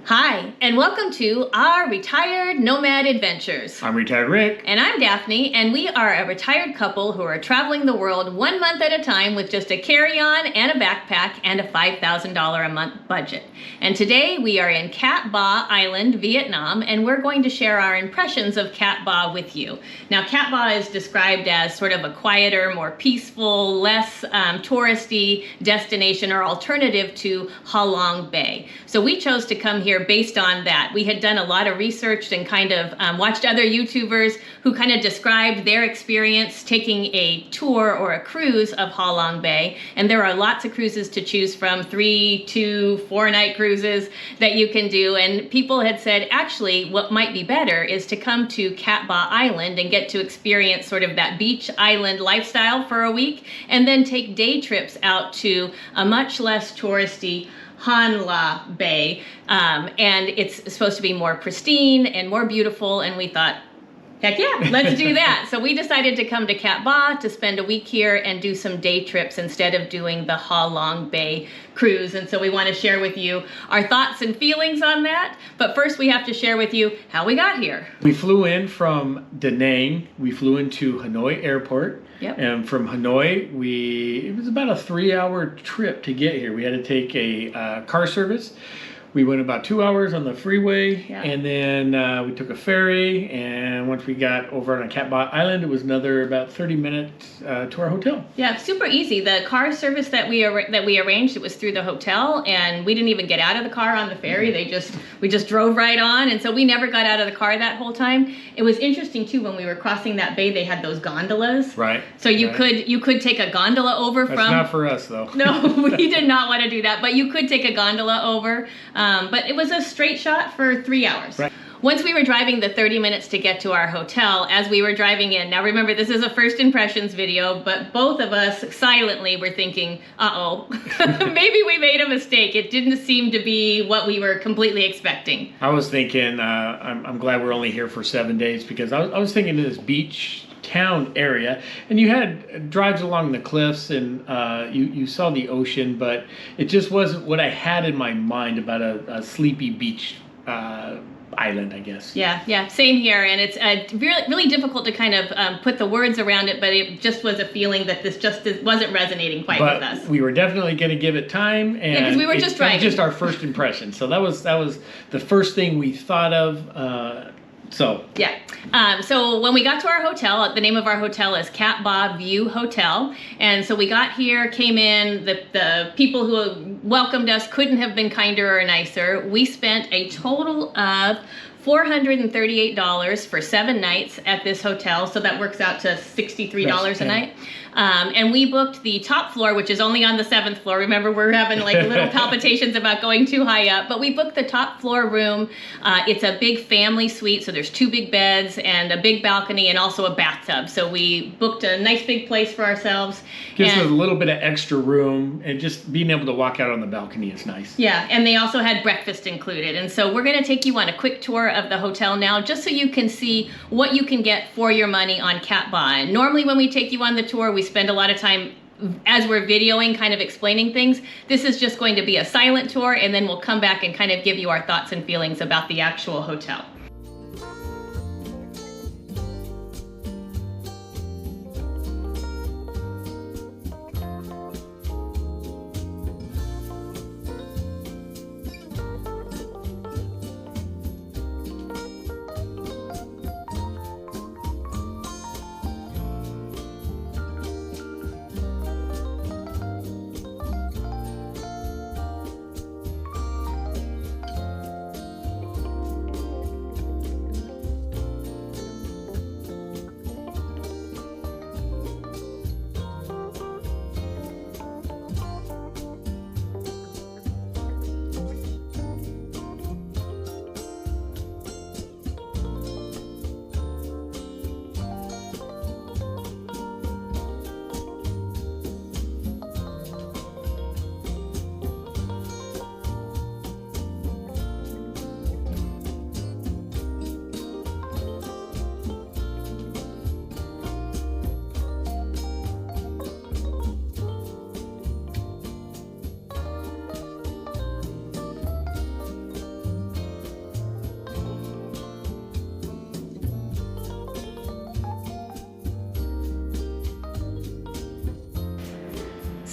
Hi, and welcome to our Retired Nomad Adventures. I'm Retired Rick. And I'm Daphne, and we are a retired couple who are traveling the world 1 month at a time with just a carry-on and a backpack and a $5,000 a month budget. And today we are in Cát Bà Island, Vietnam, and we're going to share our impressions of Cát Bà with you. Now, Cát Bà is described as sort of a quieter, more peaceful, less touristy destination or alternative to Ha Bay. So we chose to come here based on that. We had done a lot of research and kind of watched other YouTubers who kind of described their experience taking a tour or a cruise of Ha Long Bay. And there are lots of cruises to choose from, 3, 2, 4 night cruises that you can do. And people had said, actually, what might be better is to come to Cát Bà Island and get to experience sort of that beach island lifestyle for a week, and then take day trips out to a much less touristy Hanoi Bay, and it's supposed to be more pristine and more beautiful, and we thought, heck yeah, let's do that. So we decided to come to Cát Bà to spend a week here and do some day trips instead of doing the Ha Long Bay cruise. And so we want to share with you our thoughts and feelings on that. But first we have to share with you how we got here. We flew in from Da Nang. We flew into Hanoi Airport. Yep. And from Hanoi, it was about a 3-hour trip to get here. We had to take a car service. We went about 2 hours on the freeway, yeah. And then we took a ferry, and once we got over on Cát Bà Island, it was another about 30 minutes to our hotel. Yeah, super easy. The car service that we arranged, it was through the hotel, and we didn't even get out of the car on the ferry. We just drove right on, and so we never got out of the car that whole time. It was interesting too, when we were crossing that bay, they had those gondolas. Right. So you could take a gondola over. That's not for us though. No, we did not want to do that, but you could take a gondola over. But it was a straight shot for 3 hours. Right. Once we were driving the 30 minutes to get to our hotel, as we were driving in, now remember this is a first impressions video, but both of us silently were thinking, uh-oh, maybe we made a mistake. It didn't seem to be what we were completely expecting. I was thinking, I'm glad we're only here for 7 days, because I was thinking of this beach town area, and you had drives along the cliffs, and you saw the ocean, but it just wasn't what I had in my mind about a sleepy beach island, I guess. Yeah, same here, and it's really difficult to kind of put the words around it, but it just was a feeling that this just wasn't resonating quite with us. We were definitely going to give it time, and because we were just driving. Just our first impression, so that was the first thing we thought of. So when we got to our hotel, the name of our hotel is Cát Bà View Hotel, and so we got here, came in, the people who welcomed us couldn't have been kinder or nicer. We spent a total of $438 for 7 nights at this hotel, so that works out to $63 a night. And we booked the top floor, which is only on the 7th floor. Remember, we're having like little palpitations about going too high up, but we booked the top floor room. It's a big family suite, so there's 2 big beds and a big balcony and also a bathtub. So we booked a nice big place for ourselves. Gives us a little bit of extra room, and just being able to walk out on the balcony is nice. Yeah, and they also had breakfast included. And so we're going to take you on a quick tour of the hotel now, just so you can see what you can get for your money on Cát Bà. And normally when we take you on the tour, we spend a lot of time as we're videoing, kind of explaining things. This is just going to be a silent tour, and then we'll come back and kind of give you our thoughts and feelings about the actual hotel.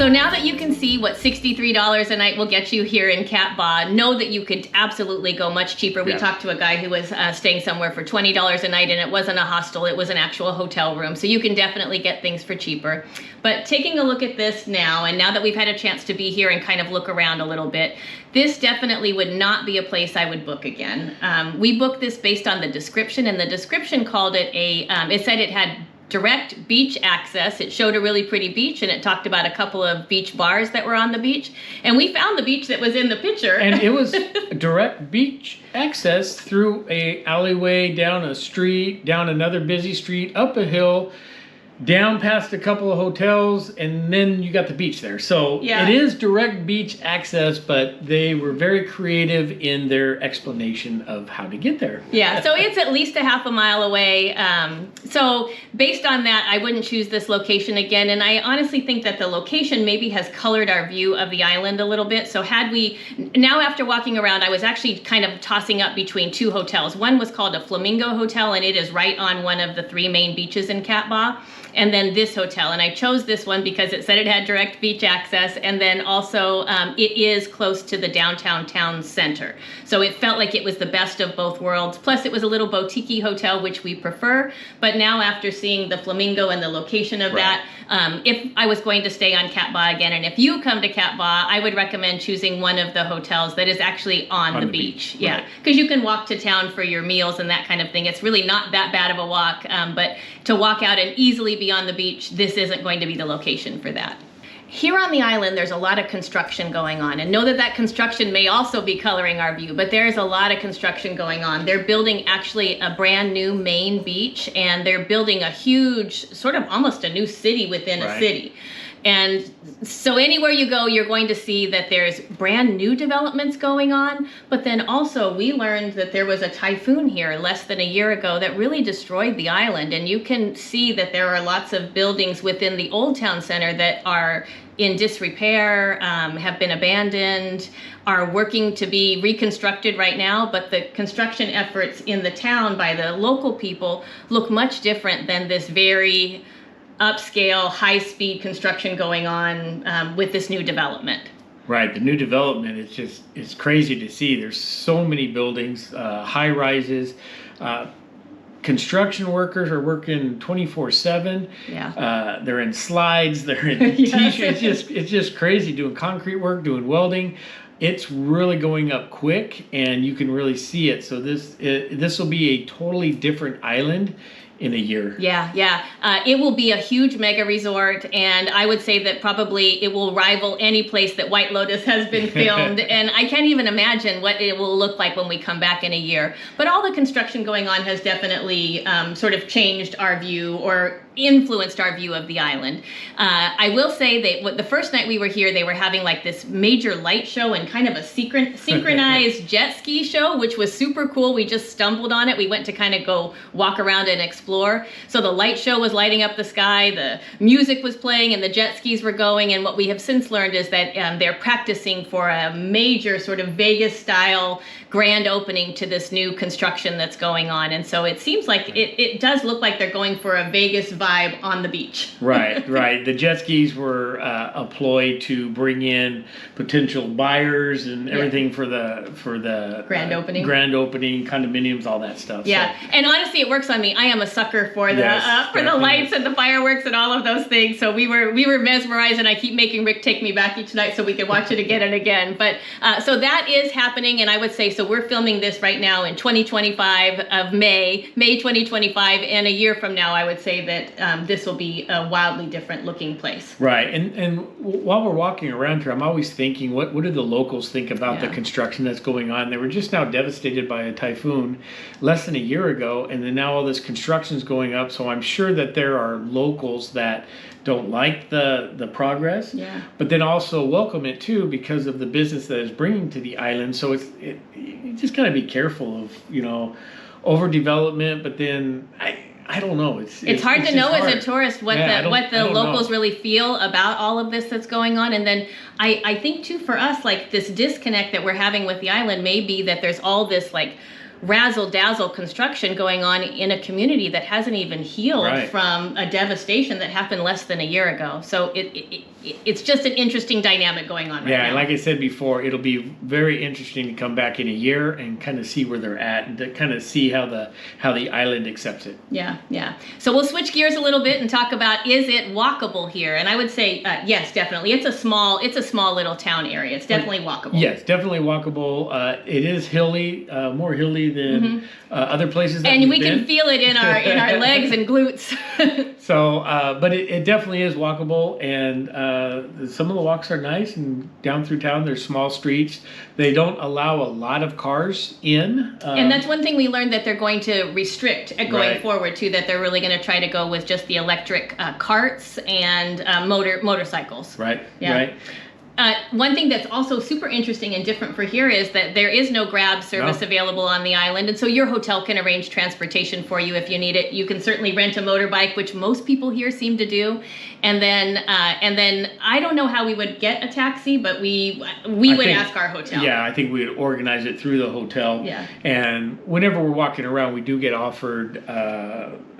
So now that you can see what $63 a night will get you here in Cát Bà, know that you could absolutely go much cheaper. We talked to a guy who was staying somewhere for $20 a night, and it wasn't a hostel, it was an actual hotel room. So you can definitely get things for cheaper. But taking a look at this now, and now that we've had a chance to be here and kind of look around a little bit, this definitely would not be a place I would book again. We booked this based on the description, and the description called it it said it had direct beach access. It showed a really pretty beach, and it talked about a couple of beach bars that were on the beach. And we found the beach that was in the picture. And it was direct beach access through a alleyway, down a street, down another busy street, up a hill, down past a couple of hotels, and then you got the beach there. So it is direct beach access, but they were very creative in their explanation of how to get there. Yeah, so it's at least a half a mile away. So based on that, I wouldn't choose this location again. And I honestly think that the location maybe has colored our view of the island a little bit. So now after walking around, I was actually kind of tossing up between two hotels. One was called a Flamingo Hotel, and it is right on one of the three main beaches in Cát Bà. And then this hotel, and I chose this one because it said it had direct beach access, and then also it is close to the downtown town center. So it felt like it was the best of both worlds. Plus it was a little boutique hotel, which we prefer. But now after seeing the Flamingo and the location of that, if I was going to stay on Cát Bà again, and if you come to Cát Bà, I would recommend choosing one of the hotels that is actually on the beach. Yeah, because you can walk to town for your meals and that kind of thing. It's really not that bad of a walk, but to walk out and easily be on the beach, this isn't going to be the location for that. Here on the island, there's a lot of construction going on, and know that that construction may also be coloring our view, but there's a lot of construction going on. They're building actually a brand new main beach, and they're building a huge, sort of almost a new city within a city. And so anywhere you go, you're going to see that there's brand new developments going on. But then also we learned that there was a typhoon here less than a year ago that really destroyed the island. And you can see that there are lots of buildings within the Old Town Center that are in disrepair, have been abandoned, are working to be reconstructed right now. But the construction efforts in the town by the local people look much different than this very upscale, high-speed construction going on with this new development. Right, the new development is it's crazy to see. There's so many buildings, high rises. Construction workers are working 24/7. Yeah. They're in slides. They're in t-shirts. It's just crazy doing concrete work, doing welding. It's really going up quick, and you can really see it. So this will be a totally different island in a year. Yeah. It will be a huge mega resort, and I would say that probably it will rival any place that White Lotus has been filmed. And I can't even imagine what it will look like when we come back in a year. But all the construction going on has definitely sort of changed our view or influenced our view of the island. I will say that the first night we were here, they were having like this major light show and kind of a synchronized jet ski show, which was super cool. We just stumbled on it. We went to kind of go walk around and explore. So the light show was lighting up the sky, the music was playing, and the jet skis were going. And what we have since learned is that they're practicing for a major sort of Vegas-style grand opening to this new construction that's going on. And so it seems like it does look like they're going for a Vegas vibe on the beach. Right. The jet skis were a ploy to bring in potential buyers and everything for the grand opening, condominiums, all that stuff. Yeah, so. And honestly, it works on me. I am a sucker for the lights and the fireworks and all of those things. So we were mesmerized, and I keep making Rick take me back each night so we can watch it again and again. But so that is happening, and I would say so. We're filming this right now in 2025 of May 2025, and a year from now, I would say that this will be a wildly different looking place. Right, and while we're walking around here, I'm always thinking, what do the locals think about the construction that's going on? They were just now devastated by a typhoon less than a year ago, and then now all this construction's going up. So I'm sure that there are locals that don't like the progress, but then also welcome it too because of the business that it's bringing to the island. So you just gotta be careful of overdevelopment, but then I don't know. It's hard to know as a tourist what the locals really feel about all of this that's going on. And then I think too for us, like this disconnect that we're having with the island may be that there's all this like razzle-dazzle construction going on in a community that hasn't even healed Right. from a devastation that happened less than a year ago. So it's just an interesting dynamic going on right Yeah, now. and like I said before, it'll be very interesting to come back in a year and kind of see where they're at and to kind of see how the island accepts it. Yeah. So we'll switch gears a little bit and talk about, is it walkable here? And I would say yes, definitely. It's a small little town area. It's definitely walkable. Yes, definitely walkable. It is hilly, more hilly than other places that And we we've been. can feel it in our legs and glutes. So, but it definitely is walkable, and some of the walks are nice. And down through town, there's small streets. They don't allow a lot of cars in. And that's one thing we learned, that they're going to restrict going Right. forward too. That they're really going to try to go with just the electric carts and motorcycles. Right. Yeah. Right. One thing that's also super interesting and different for here is that there is no Grab service No. available on the island, and so your hotel can arrange transportation for you if you need it. You can certainly rent a motorbike, which most people here seem to do, and then I don't know how we would get a taxi, but we would ask our hotel. Yeah, I think we would organize it through the hotel. Yeah. And whenever we're walking around, we do get offered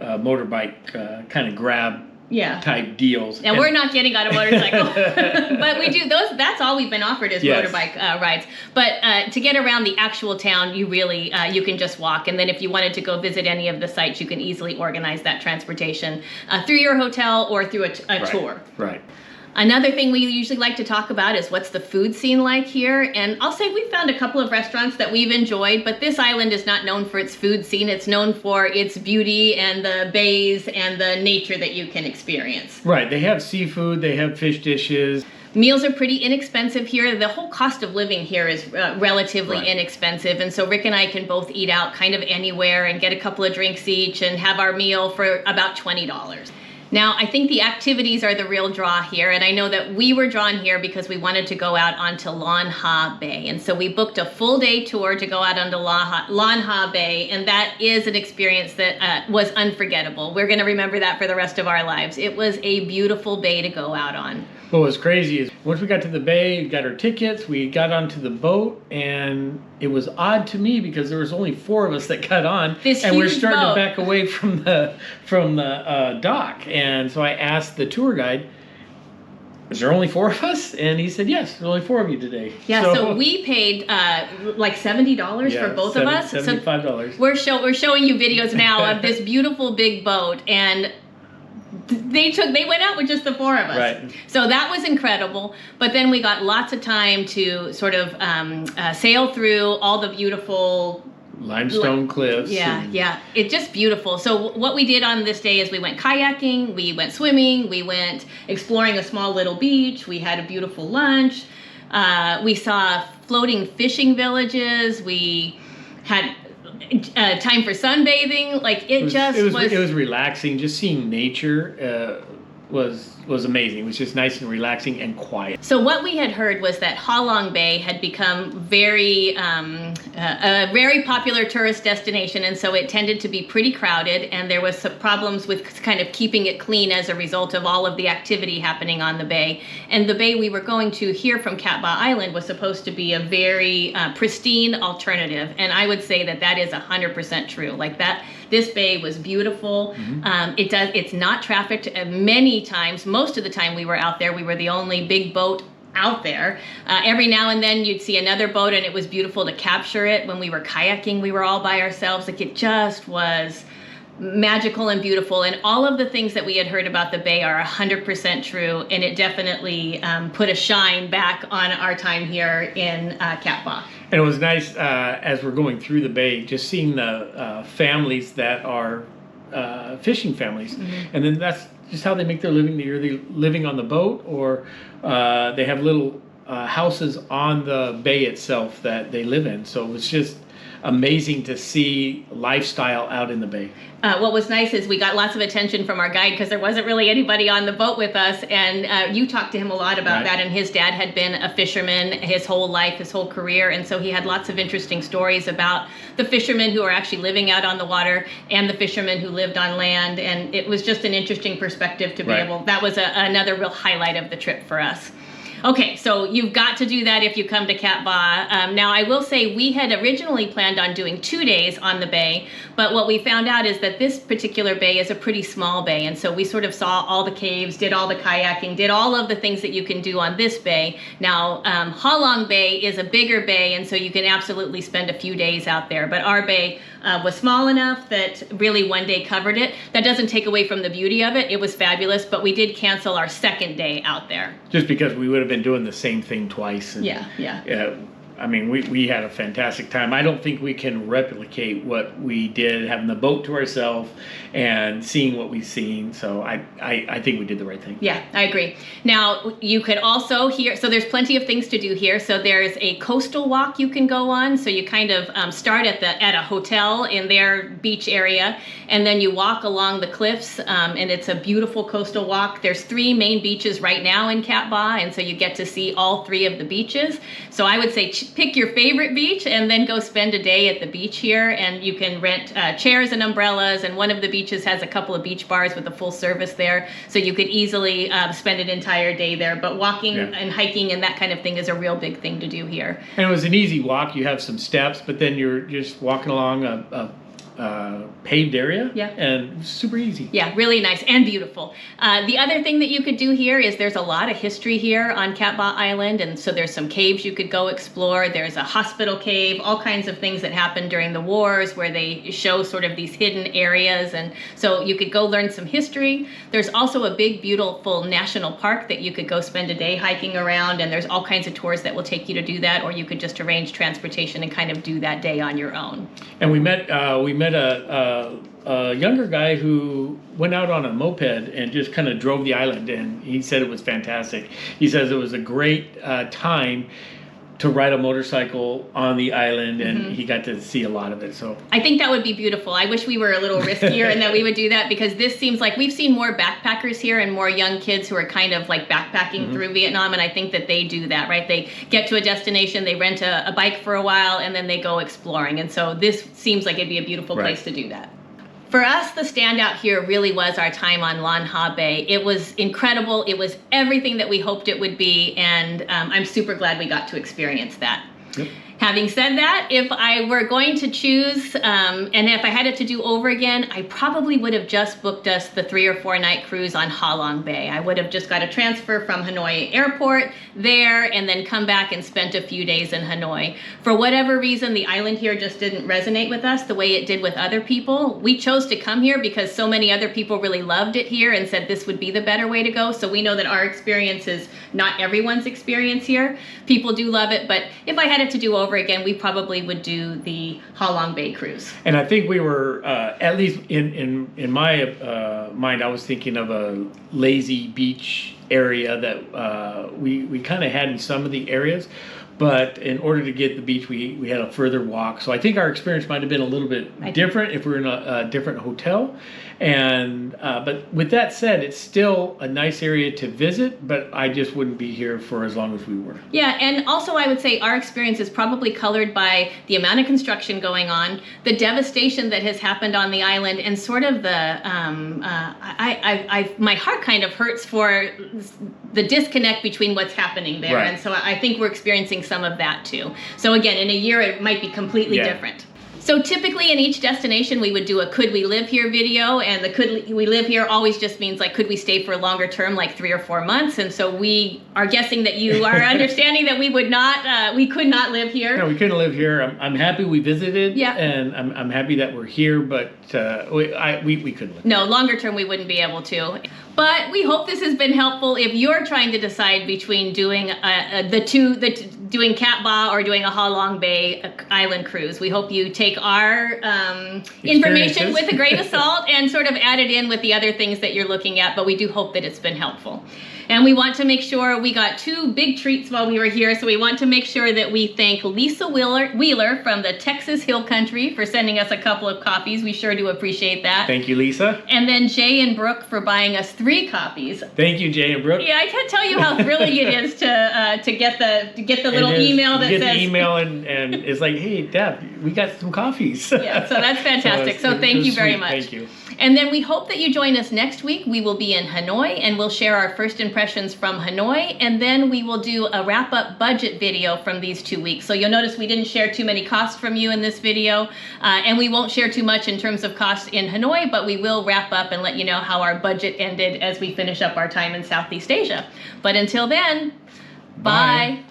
motorbike kind of Grab Yeah. type deals. And we're not getting on a motorcycle, but we do those. That's all we've been offered is Yes. motorbike rides. But to get around the actual town, you really you can just walk. And then if you wanted to go visit any of the sites, you can easily organize that transportation through your hotel or through a Right. tour. Right. Another thing we usually like to talk about is what's the food scene like here. And I'll say we found a couple of restaurants that we've enjoyed, but this island is not known for its food scene. It's known for its beauty and the bays and the nature that you can experience. Right. They have seafood. They have fish dishes. Meals are pretty inexpensive here. The whole cost of living here is relatively Right. inexpensive. And so Rick and I can both eat out kind of anywhere and get a couple of drinks each and have our meal for about $20. Now, I think the activities are the real draw here, and I know that we were drawn here because we wanted to go out onto Lan Ha Bay, and so we booked a full day tour to go out onto Lan Ha Bay, and that is an experience that was unforgettable. We're going to remember that for the rest of our lives. It was a beautiful bay to go out on. What was crazy is once we got to the bay, we got our tickets, we got onto the boat, and it was odd to me because there was only 4 of us that got on, This and we're huge starting boat. to back away from the dock. And so I asked the tour guide, "Is there only 4 of us?" And he said, "Yes, there's only 4 of you today." Yeah, so we paid like $70 for both of us. So $75. we're showing you videos now of this beautiful big boat, and they went out with just the 4 of us. Right. So that was incredible. But then we got lots of time to sort of sail through all the beautiful Limestone cliffs. yeah. It's just beautiful. So what we did on this day is we went kayaking, we went swimming, we went exploring a small little beach, we had a beautiful lunch, we saw floating fishing villages, we had time for sunbathing. Like it was relaxing. Just seeing nature was amazing. It was just nice and relaxing and quiet. So what we had heard was that Ha Long Bay had become a very popular tourist destination, and so it tended to be pretty crowded, and there was some problems with kind of keeping it clean as a result of all of the activity happening on the bay. And the bay we were going to here from Cát Bà Island was supposed to be a very pristine alternative, and I would say that is 100% true. Like that, this bay was beautiful. Mm-hmm. It's not trafficked many times. Most of the time we were out there, we were the only big boat out there. Every now and then you'd see another boat, and it was beautiful to capture it. When we were kayaking, we were all by ourselves. Like it just was magical and beautiful, and all of the things that we had heard about the bay are 100% true, and it definitely put a shine back on our time here in Cát Bà. And it was nice as we're going through the bay, just seeing the families that are fishing families. Mm-hmm. And then that's just how they make their living. They're either living on the boat or they have little houses on the bay itself that they live in. So it was just amazing to see lifestyle out in the bay. What was nice is we got lots of attention from our guide because there wasn't really anybody on the boat with us, and you talked to him a lot about Right. that, and his dad had been a fisherman his whole life, his whole career, and so he had lots of interesting stories about the fishermen who are actually living out on the water and the fishermen who lived on land, and it was just an interesting perspective to be Right. able, that was another real highlight of the trip for us. Okay, so you've got to do that if you come to Cát Bà. Now, I will say we had originally planned on doing 2 days on the bay, but what we found out is that this particular bay is a pretty small bay, and so we sort of saw all the caves, did all the kayaking, did all of the things that you can do on this bay. Now, Ha Long Bay is a bigger bay, and so you can absolutely spend a few days out there, but our bay was small enough that really one day covered it. That doesn't take away from the beauty of it. It was fabulous, but we did cancel our second day out there. Just because we would have been doing the same thing twice. And, yeah. I mean, we had a fantastic time. I don't think we can replicate what we did, having the boat to ourselves and seeing what we've seen. So I think we did the right thing. Yeah, I agree. Now, you could also so there's plenty of things to do here. So there's a coastal walk you can go on. So you kind of start at a hotel in their beach area, and then you walk along the cliffs, and it's a beautiful coastal walk. There's 3 main beaches right now in Cát Bà, and so you get to see all 3 of the beaches. So I would say pick your favorite beach and then go spend a day at the beach here, and you can rent chairs and umbrellas, and one of the beaches has a couple of beach bars with a full service there, so you could easily spend an entire day there. But walking and hiking and that kind of thing is a real big thing to do here. And it was an easy walk. You have some steps, but then you're just walking along a paved area, and super easy. Yeah, really nice and beautiful. The other thing that you could do here is there's a lot of history here on Cát Bà Island, and so there's some caves you could go explore. There's a hospital cave, all kinds of things that happened during the wars where they show sort of these hidden areas, and so you could go learn some history. There's also a big, beautiful national park that you could go spend a day hiking around, and there's all kinds of tours that will take you to do that, or you could just arrange transportation and kind of do that day on your own. And we met a younger guy who went out on a moped and just kind of drove the island, and he said it was fantastic. He says it was a great time to ride a motorcycle on the island, and he got to see a lot of it. So I think that would be beautiful. I wish we were a little riskier and that we would do that, because this seems like we've seen more backpackers here and more young kids who are kind of like backpacking through Vietnam, and I think that they do that, right? They get to a destination, they rent a bike for a while, and then they go exploring. And so this seems like it'd be a beautiful place to do that. For us, the standout here really was our time on Lan Ha Bay. It was incredible. It was everything that we hoped it would be, and I'm super glad we got to experience that. Yep. Having said that, if I were going to choose, and if I had it to do over again, I probably would have just booked us the 3 or 4 night cruise on Ha Long Bay. I would have just got a transfer from Hanoi Airport there, and then come back and spent a few days in Hanoi. For whatever reason, the island here just didn't resonate with us the way it did with other people. We chose to come here because so many other people really loved it here and said this would be the better way to go. So we know that our experience is not everyone's experience here. People do love it, but if I had it to do over again, we probably would do the Ha Long Bay cruise. And I think we were, at least in my mind, I was thinking of a lazy beach area that we kind of had in some of the areas. But in order to get the beach, we had a further walk. So I think our experience might have been a little bit different if we were in a different hotel. And but with that said, it's still a nice area to visit, but I just wouldn't be here for as long as we were. Yeah, and also I would say our experience is probably colored by the amount of construction going on, the devastation that has happened on the island, and sort of the my heart kind of hurts for the disconnect between what's happening there. And so I think we're experiencing some of that too. So again, in a year it might be completely different. So typically in each destination we would do a could we live here video, and the could we live here always just means like could we stay for a longer term, like 3 or 4 months. And so we are guessing that you are understanding that we would not, we could not live here. No, we couldn't live here. I'm happy we visited, and I'm happy that we're here, but we couldn't live. No, longer term we wouldn't be able to. But we hope this has been helpful if you're trying to decide between doing doing Cát Bà or doing a Ha Long Bay island cruise. We hope you take our information with a grain of salt and sort of add it in with the other things that you're looking at, but we do hope that it's been helpful. And we want to make sure we got 2 big treats while we were here, so we want to make sure that we thank Lisa Wheeler from the Texas Hill Country for sending us a couple of copies. We sure do appreciate that. Thank you, Lisa. And then Jay and Brooke for buying us 3 copies. Thank you, Jay and Brooke. Yeah, I can't tell you how thrilling it is to get the little email that says. You get the email and it's like, hey, Deb, we got some coffees. Yeah, so that's fantastic. So thank you very much. Thank you. And then we hope that you join us next week. We will be in Hanoi, and we'll share our first impressions from Hanoi, and then we will do a wrap-up budget video from these 2 weeks. So you'll notice we didn't share too many costs from you in this video, and we won't share too much in terms of costs in Hanoi, but we will wrap up and let you know how our budget ended as we finish up our time in Southeast Asia. But until then, bye.